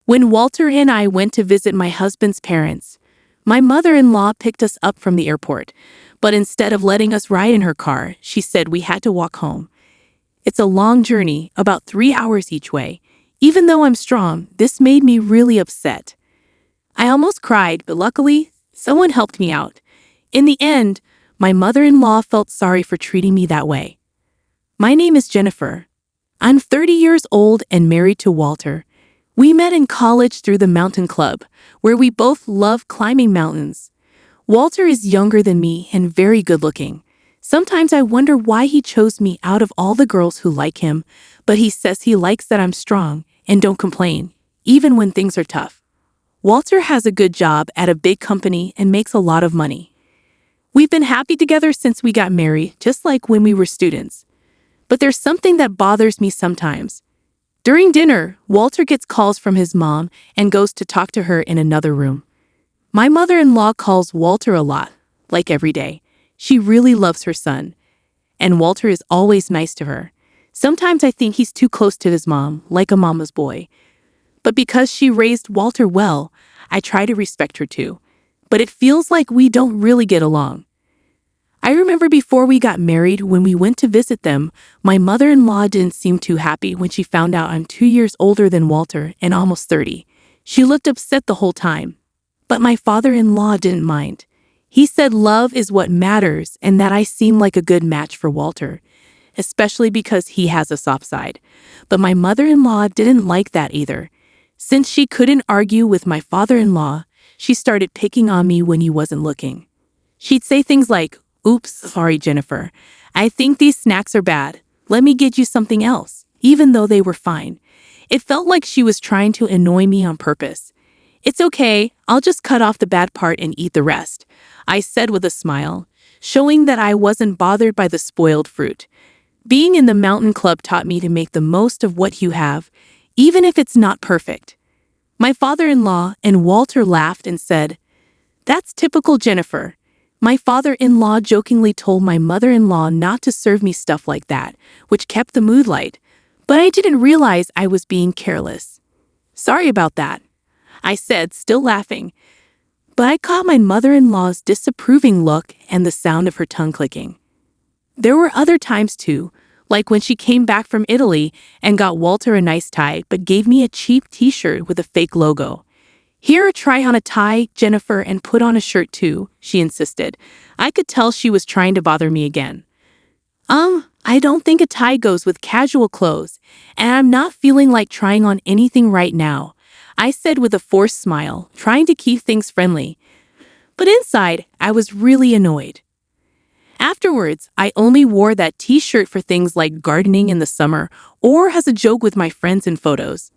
When Walter and I went to visit my husband's parents, my mother-in-law picked us up from the airport, but instead of letting us ride in her car, she said we had to walk home. It's a long journey, about 3 hours each way. Even though I'm strong, this made me really upset. I almost cried, but luckily, someone helped me out. In the end, my mother-in-law felt sorry for treating me that way. My name is Jennifer. I'm 30 years old and married to Walter. We met in college through the mountain club, where we both love climbing mountains. Walter is younger than me and very good-looking. Sometimes I wonder why he chose me out of all the girls who like him, but he says he likes that I'm strong and don't complain, even when things are tough. Walter has a good job at a big company and makes a lot of money. We've been happy together since we got married, just like when we were students. But there's something that bothers me sometimes. During dinner, Walter gets calls from his mom and goes to talk to her in another room. My mother-in-law calls Walter a lot, like every day. She really loves her son, and Walter is always nice to her. Sometimes I think he's too close to his mom, like a mama's boy. But because she raised Walter well, I try to respect her too. But it feels like we don't really get along. I remember before we got married, when we went to visit them, my mother-in-law didn't seem too happy when she found out I'm 2 years older than Walter and almost 30. She looked upset the whole time. But my father-in-law didn't mind. He said love is what matters and that I seem like a good match for Walter, especially because he has a soft side. But my mother-in-law didn't like that either. Since she couldn't argue with my father-in-law, she started picking on me when he wasn't looking. She'd say things like, "Oops, sorry, Jennifer. I think these snacks are bad. Let me get you something else," even though they were fine. It felt like she was trying to annoy me on purpose. "It's okay, I'll just cut off the bad part and eat the rest," I said with a smile, showing that I wasn't bothered by the spoiled fruit. Being in the mountain club taught me to make the most of what you have, even if it's not perfect. My father-in-law and Walter laughed and said, "That's typical Jennifer." My father-in-law jokingly told my mother-in-law not to serve me stuff like that, which kept the mood light, but I didn't realize I was being careless. "Sorry about that," I said, still laughing. But I caught my mother-in-law's disapproving look and the sound of her tongue clicking. There were other times too, like when she came back from Italy and got Walter a nice tie but gave me a cheap t-shirt with a fake logo. "Here, try on a tie, Jennifer, and put on a shirt too," she insisted. I could tell she was trying to bother me again. I don't think a tie goes with casual clothes, and I'm not feeling like trying on anything right now," I said with a forced smile, trying to keep things friendly. But inside, I was really annoyed. Afterwards, I only wore that t-shirt for things like gardening in the summer or as a joke with my friends in photos.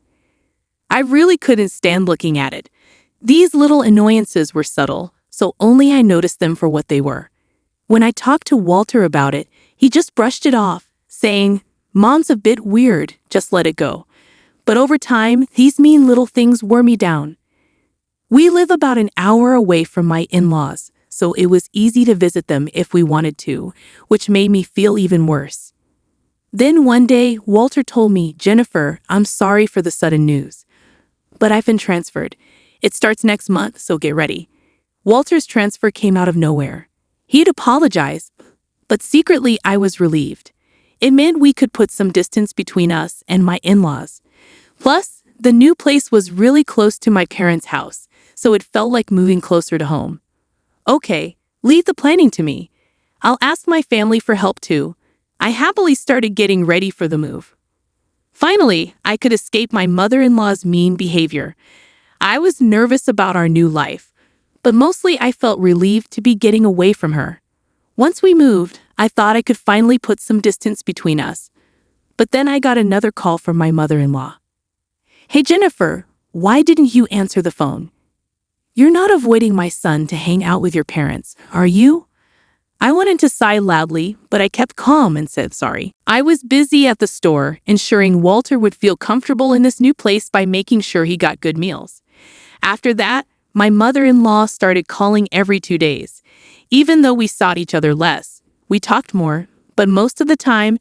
I really couldn't stand looking at it. These little annoyances were subtle, so only I noticed them for what they were. When I talked to Walter about it, he just brushed it off, saying, "Mom's a bit weird, just let it go." But over time, these mean little things wore me down. We live about an hour away from my in-laws, so it was easy to visit them if we wanted to, which made me feel even worse. Then one day, Walter told me, "Jennifer, I'm sorry for the sudden news, but I've been transferred. It starts next month, so get ready." Walter's transfer came out of nowhere. He'd apologized, but secretly I was relieved. It meant we could put some distance between us and my in-laws. Plus, the new place was really close to my parents' house, so it felt like moving closer to home. "Okay, leave the planning to me. I'll ask my family for help too." I happily started getting ready for the move. Finally, I could escape my mother-in-law's mean behavior. I was nervous about our new life, but mostly I felt relieved to be getting away from her. Once we moved, I thought I could finally put some distance between us. But then I got another call from my mother-in-law. "Hey Jennifer, why didn't you answer the phone? You're not avoiding my son to hang out with your parents, are you?" I wanted to sigh loudly, but I kept calm and said sorry. I was busy at the store, ensuring Walter would feel comfortable in this new place by making sure he got good meals. After that, my mother-in-law started calling every 2 days. Even though we saw each other less, we talked more, but most of the time,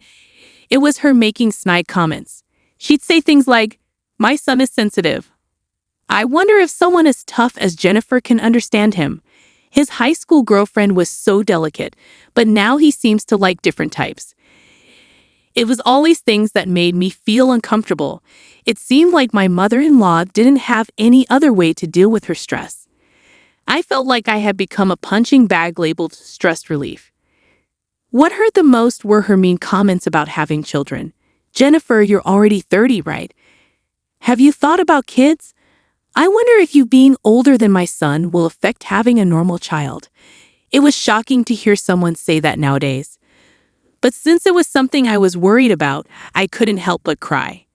it was her making snide comments. She'd say things like, "My son is sensitive," I wonder if someone as tough as Jennifer can understand him. His high school girlfriend was so delicate, but now he seems to like different types. It was always things that made me feel uncomfortable. It seemed like my mother-in-law didn't have any other way to deal with her stress. I felt like I had become a punching bag labeled stress relief. What hurt the most were her mean comments about having children. Jennifer, you're already 30, right? Have you thought about kids? I wonder if you being older than my son will affect having a normal child. It was shocking to hear someone say that nowadays. But since it was something I was worried about, I couldn't help but cry.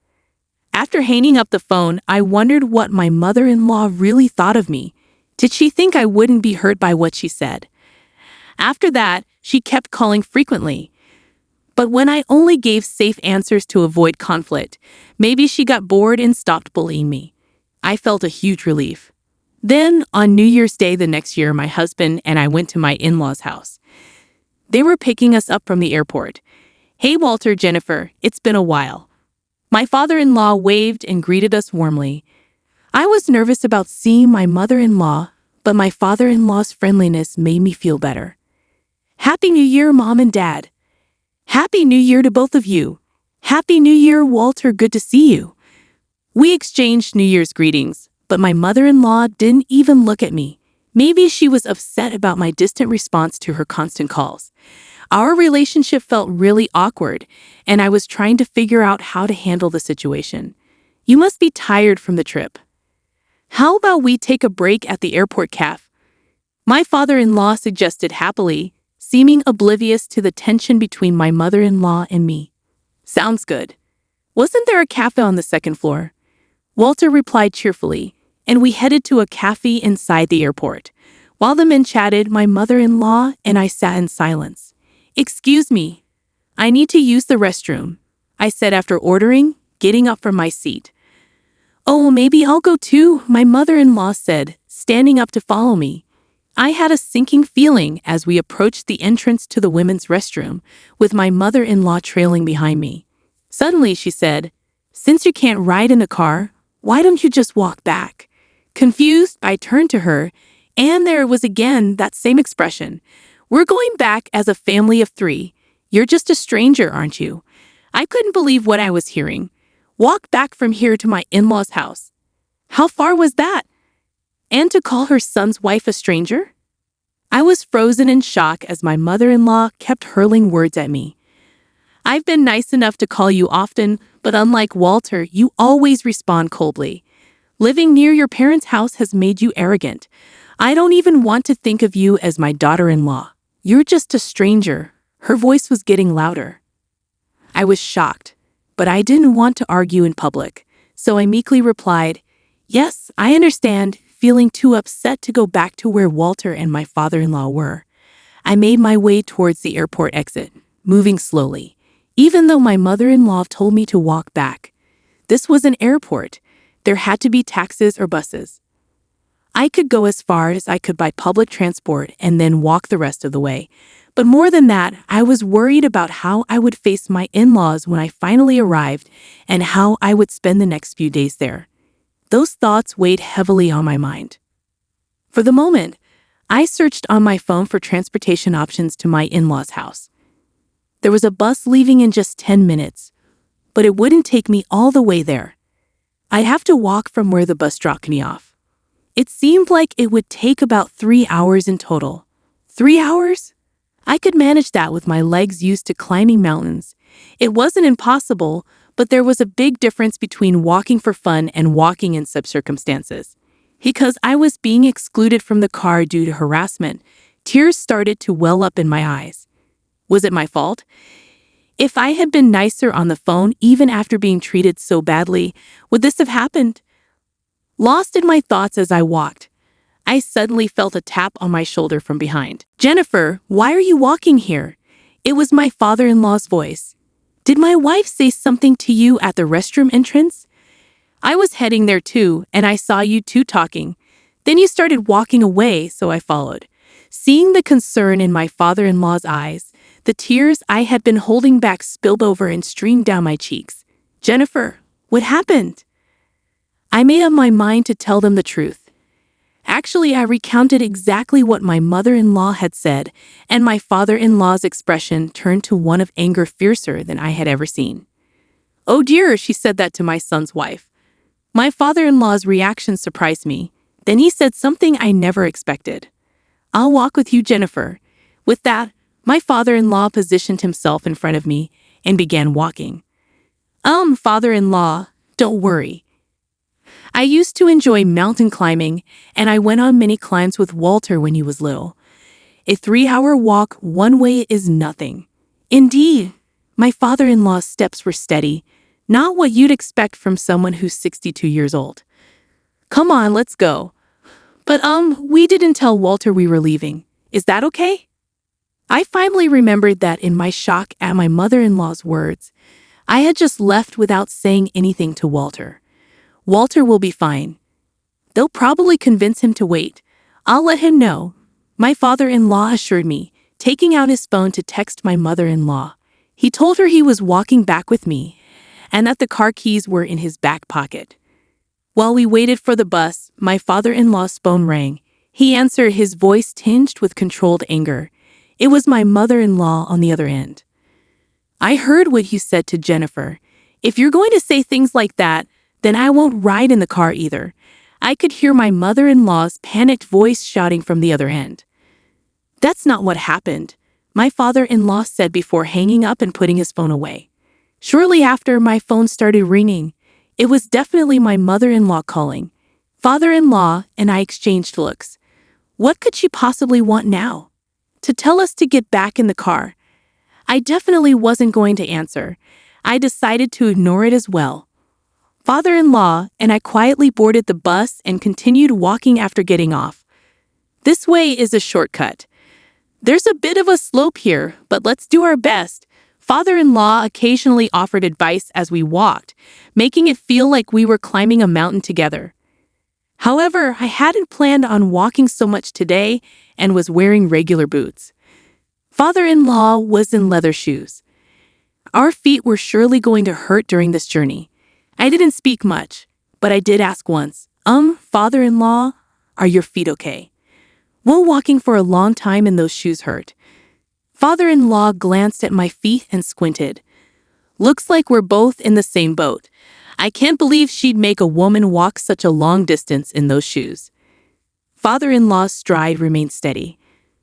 After hanging up the phone, I wondered what my mother-in-law really thought of me. Did she think I wouldn't be hurt by what she said? After that, she kept calling frequently. But when I only gave safe answers to avoid conflict, maybe she got bored and stopped bullying me. I felt a huge relief. Then, on New Year's Day the next year, my husband and I went to my in-laws' house. They were picking us up from the airport. Hey, Walter, Jennifer, it's been a while. My father-in-law waved and greeted us warmly. I was nervous about seeing my mother-in-law, but my father-in-law's friendliness made me feel better. Happy New Year, Mom and Dad. Happy New Year to both of you. Happy New Year, Walter, good to see you. We exchanged New Year's greetings, but my mother-in-law didn't even look at me. Maybe she was upset about my distant response to her constant calls. Our relationship felt really awkward, and I was trying to figure out how to handle the situation. You must be tired from the trip. How about we take a break at the airport cafe? My father-in-law suggested happily, seeming oblivious to the tension between my mother-in-law and me. Sounds good. Wasn't there a cafe on the second floor? Walter replied cheerfully, and we headed to a cafe inside the airport. While the men chatted, my mother-in-law and I sat in silence. Excuse me, I need to use the restroom, I said after ordering, getting up from my seat. Oh, maybe I'll go too, my mother-in-law said, standing up to follow me. I had a sinking feeling as we approached the entrance to the women's restroom, with my mother-in-law trailing behind me. Suddenly, she said, since you can't ride in the car, why don't you just walk back? Confused, I turned to her, and there was again that same expression. We're going back as a family of 3. You're just a stranger, aren't you? I couldn't believe what I was hearing. Walk back from here to my in-laws' house. How far was that? And to call her son's wife a stranger? I was frozen in shock as my mother-in-law kept hurling words at me. I've been nice enough to call you often, but unlike Walter, you always respond coldly. Living near your parents' house has made you arrogant. I don't even want to think of you as my daughter-in-law. You're just a stranger. Her voice was getting louder. I was shocked, but I didn't want to argue in public, so I meekly replied, yes, I understand, feeling too upset to go back to where Walter and my father-in-law were. I made my way towards the airport exit, moving slowly, even though my mother-in-law told me to walk back. This was an airport. There had to be taxis or buses. I could go as far as I could by public transport and then walk the rest of the way. But more than that, I was worried about how I would face my in-laws when I finally arrived and how I would spend the next few days there. Those thoughts weighed heavily on my mind. For the moment, I searched on my phone for transportation options to my in-laws' house. There was a bus leaving in just 10 minutes, but it wouldn't take me all the way there. I'd have to walk from where the bus dropped me off. It seemed like it would take about 3 hours in total. 3 hours? I could manage that with my legs used to climbing mountains. It wasn't impossible, but there was a big difference between walking for fun and walking in such circumstances. Because I was being excluded from the car due to harassment, tears started to well up in my eyes. Was it my fault? If I had been nicer on the phone even after being treated so badly, would this have happened? Lost in my thoughts as I walked, I suddenly felt a tap on my shoulder from behind. Jennifer, why are you walking here? It was my father-in-law's voice. Did my wife say something to you at the restroom entrance? I was heading there too, and I saw you two talking. Then you started walking away, so I followed. Seeing the concern in my father-in-law's eyes, the tears I had been holding back spilled over and streamed down my cheeks. Jennifer, what happened? I made up my mind to tell them the truth. Actually, I recounted exactly what my mother-in-law had said, and my father-in-law's expression turned to one of anger fiercer than I had ever seen. "Oh dear," she said that to my son's wife. My father-in-law's reaction surprised me. Then he said something I never expected. "I'll walk with you, Jennifer." With that, my father-in-law positioned himself in front of me and began walking. Father-in-law, don't worry. I used to enjoy mountain climbing, and I went on many climbs with Walter when he was little. A 3-hour walk one way is nothing. Indeed, my father-in-law's steps were steady, not what you'd expect from someone who's 62 years old. "Come on, let's go." "But we didn't tell Walter we were leaving. Is that okay?" I finally remembered that in my shock at my mother-in-law's words, I had just left without saying anything to Walter. "Walter will be fine. They'll probably convince him to wait. I'll let him know," my father-in-law assured me, taking out his phone to text my mother-in-law. He told her he was walking back with me and that the car keys were in his back pocket. While we waited for the bus, my father-in-law's phone rang. He answered, his voice tinged with controlled anger. It was my mother-in-law on the other end. "I heard what you said to Jennifer. If you're going to say things like that, then I won't ride in the car either." I could hear my mother-in-law's panicked voice shouting from the other end. "That's not what happened," my father-in-law said before hanging up and putting his phone away. Shortly after, my phone started ringing. It was definitely my mother-in-law calling. Father-in-law and I exchanged looks. What could she possibly want now? To tell us to get back in the car. I definitely wasn't going to answer. I decided to ignore it as well. Father-in-law and I quietly boarded the bus and continued walking after getting off. "This way is a shortcut. There's a bit of a slope here, but let's do our best." Father-in-law occasionally offered advice as we walked, making it feel like we were climbing a mountain together. However, I hadn't planned on walking so much today and was wearing regular boots. Father-in-law was in leather shoes. Our feet were surely going to hurt during this journey. I didn't speak much, but I did ask once, "Father-in-law, are your feet okay?" Well, walking for a long time in those shoes hurt. Father-in-law glanced at my feet and squinted. "Looks like we're both in the same boat. I can't believe she'd make a woman walk such a long distance in those shoes." Father-in-law's stride remained steady.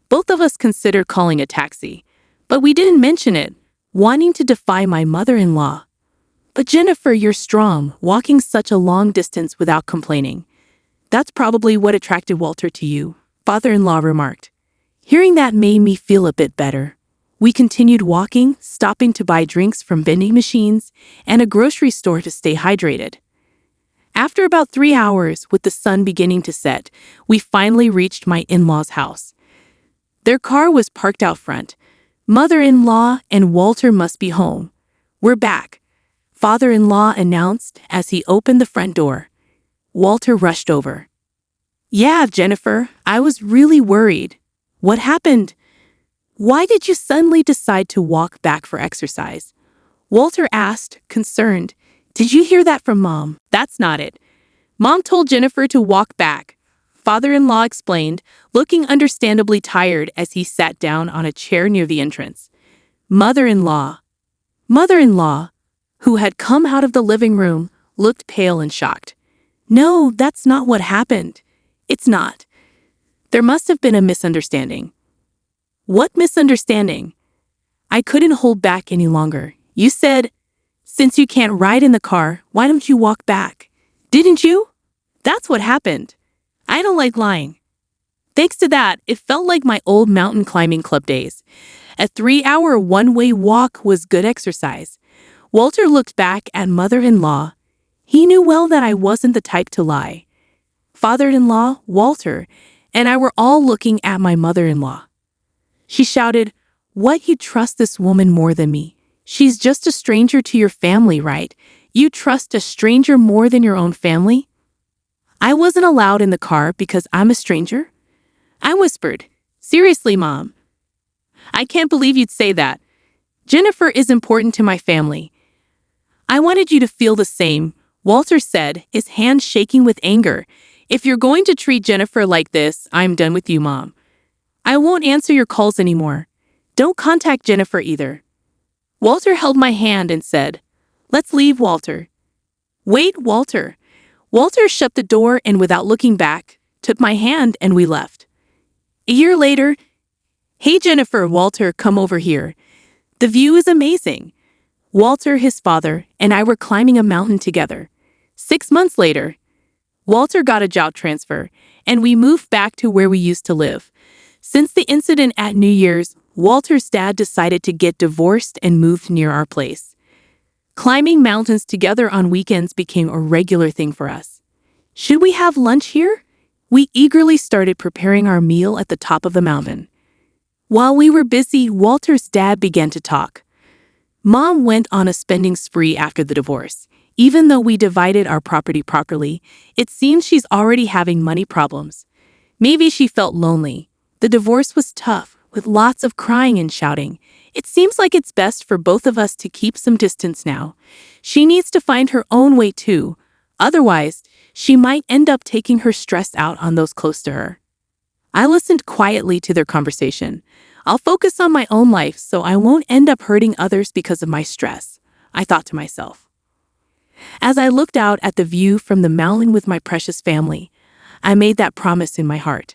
Both of us considered calling a taxi, but we didn't mention it, wanting to defy my mother-in-law. "But Jennifer, you're strong, walking such a long distance without complaining. That's probably what attracted Walter to you," father-in-law remarked. Hearing that made me feel a bit better. We continued walking, stopping to buy drinks from vending machines and a grocery store to stay hydrated. After about 3 hours, with the sun beginning to set, we finally reached my in-laws' house. Their car was parked out front. Mother-in-law and Walter must be home. "We're back," father-in-law announced as he opened the front door. Walter rushed over. "Yeah, Jennifer, I was really worried. What happened? Why did you suddenly decide to walk back for exercise?" Walter asked, concerned. "Did you hear that from Mom?" "That's not it. Mom told Jennifer to walk back," father-in-law explained, looking understandably tired as he sat down on a chair near the entrance. Mother-in-law, who had come out of the living room, looked pale and shocked. "No, that's not what happened. It's not. There must have been a misunderstanding." "What misunderstanding?" I couldn't hold back any longer. "You said, since you can't ride in the car, why don't you walk back? Didn't you?" "That's what happened. I don't like lying." Thanks to that, it felt like my old mountain climbing club days. A 3-hour one-way walk was good exercise. Walter looked back at mother-in-law. He knew well that I wasn't the type to lie. Father-in-law, Walter, and I were all looking at my mother-in-law. She shouted, "What, you trust this woman more than me? She's just a stranger to your family, right? You trust a stranger more than your own family?" I wasn't allowed in the car because I'm a stranger? I whispered, "Seriously, Mom. I can't believe you'd say that. Jennifer is important to my family. I wanted you to feel the same." Walter said, his hand shaking with anger. If you're going to treat Jennifer like this, I'm done with you, Mom. I won't answer your calls anymore. Don't contact Jennifer either. Walter held my hand and said, Let's leave, Walter. Wait, Walter. Walter shut the door and without looking back, took my hand and we left. A year later, Hey Jennifer, Walter, come over here. The view is amazing. Walter, his father, and I were climbing a mountain together. 6 months later, Walter got a job transfer, and we moved back to where we used to live. Since the incident at New Year's, Walter's dad decided to get divorced and moved near our place. Climbing mountains together on weekends became a regular thing for us. Should we have lunch here? We eagerly started preparing our meal at the top of the mountain. While we were busy, Walter's dad began to talk. Mom went on a spending spree after the divorce. Even though we divided our property properly, it seems she's already having money problems. Maybe she felt lonely. The divorce was tough, with lots of crying and shouting. It seems like it's best for both of us to keep some distance now. She needs to find her own way too. Otherwise, she might end up taking her stress out on those close to her. I listened quietly to their conversation. I'll focus on my own life so I won't end up hurting others because of my stress, I thought to myself. As I looked out at the view from the mountain with my precious family, I made that promise in my heart.